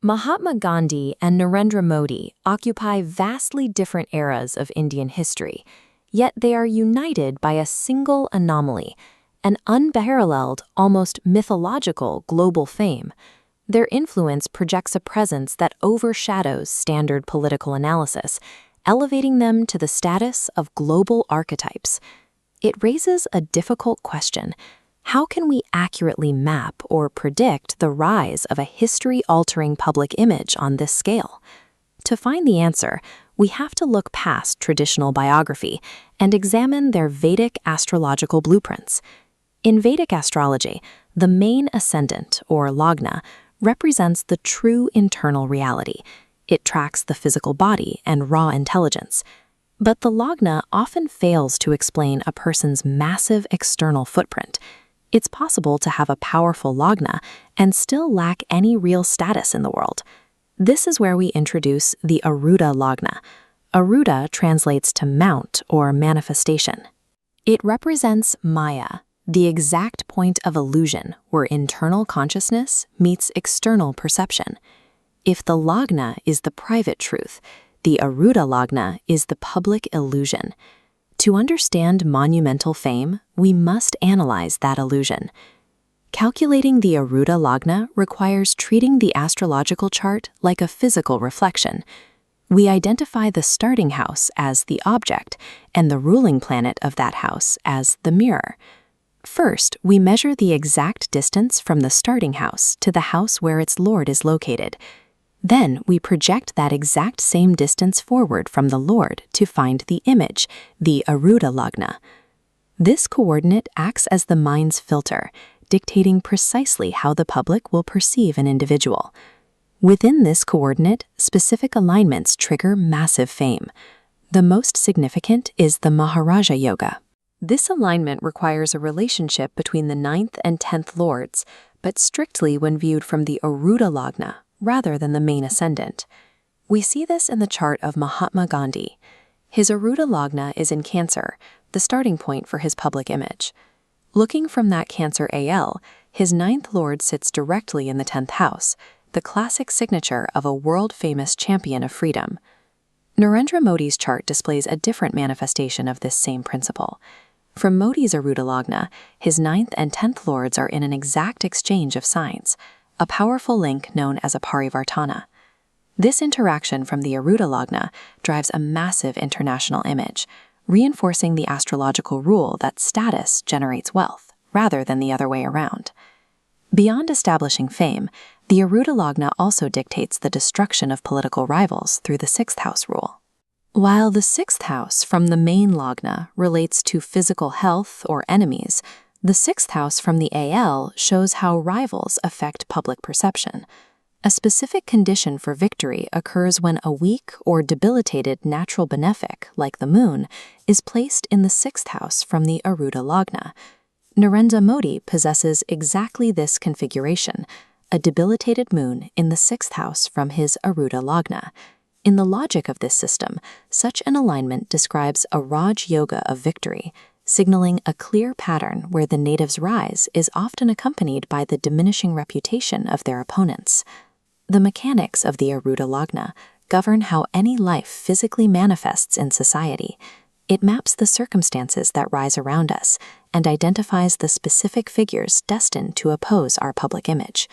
Mahatma Gandhi and Narendra Modi occupy vastly different eras of Indian history, yet they are united by a single anomaly, an unparalleled, almost mythological global fame. Their influence projects a presence that overshadows standard political analysis, elevating them to the status of global archetypes. It raises a difficult question. How can we accurately map or predict the rise of a history-altering public image on this scale? To find the answer, we have to look past traditional biography and examine their Vedic astrological blueprints. In Vedic astrology, the main ascendant, or Lagna, represents the true internal reality. It tracks the physical body and raw intelligence. But the Lagna often fails to explain a person's massive external footprint. It's possible to have a powerful Lagna and still lack any real status in the world. This is where we introduce the Arudha Lagna. Arudha translates to mount or manifestation. It represents Maya, the exact point of illusion where internal consciousness meets external perception. If the Lagna is the private truth, the Arudha Lagna is the public illusion. To understand monumental fame, we must analyze that illusion. Calculating the Arudha Lagna requires treating the astrological chart like a physical reflection. We identify the starting house as the object and the ruling planet of that house as the mirror. First, we measure the exact distance from the starting house to the house where its lord is located. Then we project that exact same distance forward from the Lord to find the image, the Arudha Lagna. This coordinate acts as the mind's filter, dictating precisely how the public will perceive an individual. Within this coordinate, specific alignments trigger massive fame. The most significant is the Maharaja Yoga. This alignment requires a relationship between the 9th and 10th lords, but strictly when viewed from the Arudha Lagna, rather than the main ascendant. We see this in the chart of Mahatma Gandhi. His Arudha Lagna is in Cancer, the starting point for his public image. Looking from that Cancer AL, his 9th lord sits directly in the 10th house, the classic signature of a world-famous champion of freedom. Narendra Modi's chart displays a different manifestation of this same principle. From Modi's Arudha Lagna, his 9th and 10th lords are in an exact exchange of signs, a powerful link known as a parivartana. This interaction from the Arudha Lagna drives a massive international image, reinforcing the astrological rule that status generates wealth, rather than the other way around. Beyond establishing fame, the Arudha Lagna also dictates the destruction of political rivals through the 6th house rule. While the 6th house from the main Lagna relates to physical health or enemies, the 6th house from the AL shows how rivals affect public perception. A specific condition for victory occurs when a weak or debilitated natural benefic, like the moon, is placed in the 6th house from the Arudha Lagna. Narendra Modi possesses exactly this configuration, a debilitated moon in the 6th house from his Arudha Lagna. In the logic of this system, such an alignment describes a Raj Yoga of victory, signaling a clear pattern where the native's rise is often accompanied by the diminishing reputation of their opponents. The mechanics of the Arudha Lagna govern how any life physically manifests in society. It maps the circumstances that rise around us and identifies the specific figures destined to oppose our public image.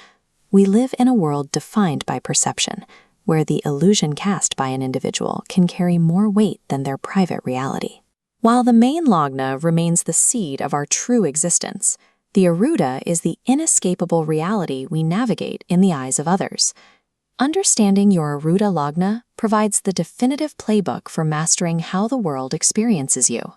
We live in a world defined by perception, where the illusion cast by an individual can carry more weight than their private reality. While the main Lagna remains the seed of our true existence, the Arudha is the inescapable reality we navigate in the eyes of others. Understanding your Arudha Lagna provides the definitive playbook for mastering how the world experiences you.